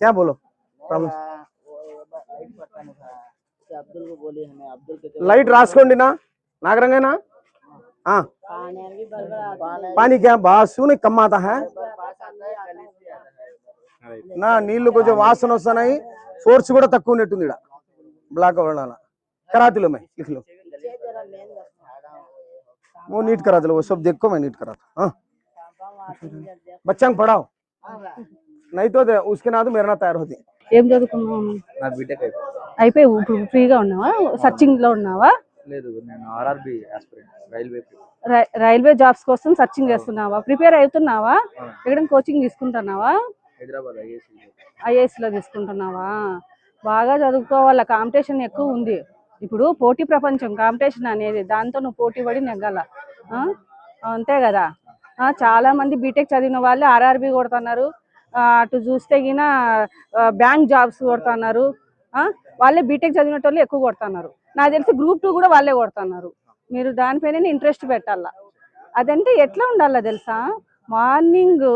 क्या बोलो problem light रास्कोंडी ना नागरंगेना हाँ पानी क्या बासु नहीं कम आता है ना नीళ్ళు కొంచెం వాసన వస్తున్నాయి ఫోర్స్ కూడా తక్కువ ఉన్నట్టుంది ఇడ బ్లాక్ అవ్వడాల कराती लो मैं लिख लो वो नीट करा दो वो सब देखो मैं नीट करा हाँ बच्चा को पढ़ाओ नहीं तो उसके ना तो मेरे ना तैयार होती ఏం చదువుకున్నావు? నా బీటెక్ అయిపోయి ఇప్పుడు ఫ్రీగా ఉన్నావా? సర్చింగ్ లో ఉన్నావా? లేదు నేను ఆర్ఆర్బి ఆస్పిరెంట్ రైల్వే జాబ్స్ కోసం సర్చింగ్ చేస్తున్నావా? ప్రిపేర్ అవుతున్నావా? ఎక్కడ కోచింగ్ తీసుకుంటున్నావా? హైదరాబాద్ ఐఏఎస్ లో తీసుకుంటున్నావా? బాగా చదువుకోవాలా, కాంపిటీషన్ ఎక్కువ ఉంది ఇప్పుడు. పోటీ ప్రపంచం కాంపిటీషన్ అనేది, దాంతో నువ్వు పోటీ పడి నెగ్గాల. అంతే కదా. చాలా మంది బీటెక్ చదివిన వాళ్ళు ఆర్ఆర్బి కొడుతున్నారు, అటు చూస్తే గిన బ్యాంక్ జాబ్స్ కొడుతున్నారు. వాళ్ళే బీటెక్ చదివిన వాళ్ళు ఎక్కువ కొడుతున్నారు. నాకు తెలిసి గ్రూప్ 2 కూడా వాళ్ళే కొడుతున్నారు. మీరు దానిపైన ఇంట్రెస్ట్ పెట్టాల. అదంటే ఎట్లా ఉండాలా తెలుసా? మార్నింగ్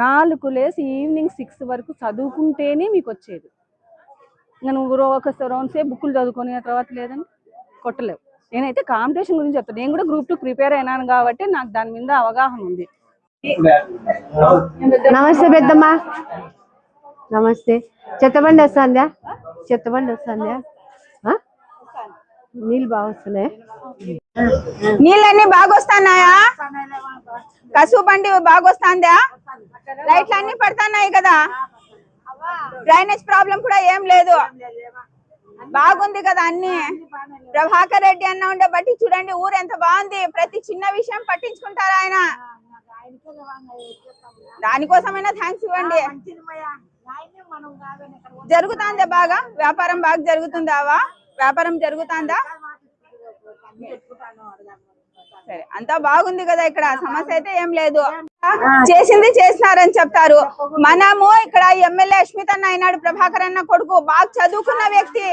4 లేసి ఈవినింగ్ 6 వరకు చదువుకుంటేనే మీకు వచ్చేది. ఇంకా నువ్వు ఒక రౌండ్ సేపు బుక్కులు చదువుకునే తర్వాత లేదని కొట్టలేవు. నేనైతే కాంపిటీషన్ గురించి చెప్తాను. నేను కూడా గ్రూప్ 2 ప్రిపేర్ అయినాను కాబట్టి నాకు దాని మీద అవగాహన ఉంది. నమస్తే పెద్దమ్మ. నమస్తే. చెత్తబండి వస్తుందా? చెత్తబండి వస్తుందా? నీళ్ళు బాగా వస్తున్నాయి. నీళ్ళన్నీ బాగా వస్తున్నాయా? కసువు బండి బాగా వస్తుందా? లైట్లు అన్ని పడుతున్నాయి కదా? డ్రైనేజ్ ప్రాబ్లం కూడా ఏం లేదు, బాగుంది కదా అన్ని. ప్రభాకర్ రెడ్డి అన్న ఉండే బట్టి చూడండి ఊరు ఎంత బాగుంది. ప్రతి చిన్న విషయం పట్టించుకుంటారు ఆయన. దానికోసమైనా థ్యాంక్స్ ఇవ్వండి. జరుగుతుందా బాగా? వ్యాపారం బాగా జరుగుతుందావా? వ్యాపారం జరుగుతుందా? సరే, అంతా బాగుంది కదా ఇక్కడ, సమస్య అయితే ఏం లేదు. చేసింది చేసినారని చెప్తారు. మనము ఇక్కడ ఎమ్మెల్యే అశ్మిత్ అన్న అయినాడు, ప్రభాకర్ అన్న కొడుకు, బాగా చదువుకున్న వ్యక్తి.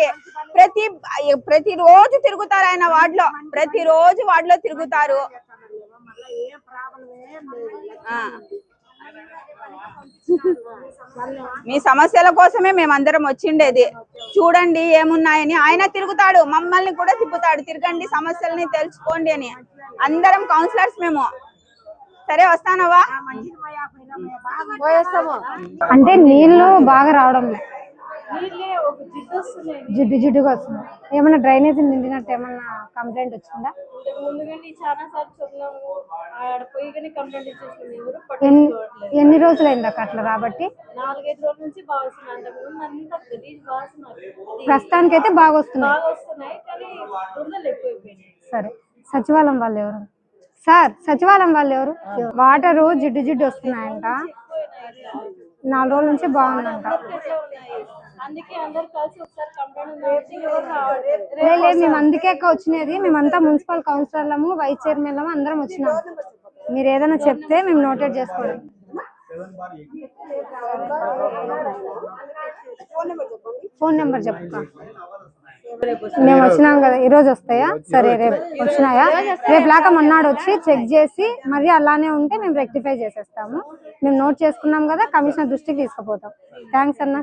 ప్రతి రోజు తిరుగుతారు ఆయన వార్డులో, ప్రతిరోజు వార్డులో తిరుగుతారు. మీ సమస్యల కోసమే మేమందరం వచ్చిండేది. చూడండి ఏమున్నాయని. ఆయన తిరుగుతాడు, మమ్మల్ని కూడా తిప్పుతాడు, తిరగండి సమస్యలని తెలుసుకోండి అని. అందరం కౌన్సిలర్స్ మేము. సరే వస్తానవా? అంటే నీళ్లు బాగా రావడం లేదు, జిడ్డు జిడ్డుగా వస్తుంది. ఏమన్నా డ్రైనేజ్ నిండినట్టు ఏమన్నా కంప్లైంట్ వచ్చిందా? ఎన్ని రోజులైంది అక్క అట్లా రాబట్టి? 4-5 రోజుల నుంచి ప్రస్తుతానికి అయితే బాగా వస్తున్నాయి. సరే, సచివాలయం వాళ్ళు ఎవరు సార్? సచివాలయం వాళ్ళు ఎవరు? వాటరు జిడ్డు జిడ్డు వస్తున్నాయంట, 4 రోజుల నుంచి బాగుందంట. లేదు, మేము అందుకే వచ్చినది. మేమంతా మున్సిపల్ కౌన్సిలర్లము, వైస్ చైర్మన్లము అందరం వచ్చినాము. మీరు ఏదైనా చెప్తే మేము నోటెడ్ చేసుకోండి. ఫోన్ నెంబర్ చెప్పుకో. మేము వచ్చినాం కదా, ఈరోజు వస్తాయా? సరే, రేపు వచ్చినాయా? రేపు లాగా మొన్నాడు వచ్చి చెక్ చేసి మరి అలానే ఉంటే మేము రెక్టిఫై చేసేస్తాము. మేము నోట్ చేసుకున్నాం కదా, కమిషనర్ దృష్టికి తీసుకుపోతాం. థ్యాంక్స్ అన్న.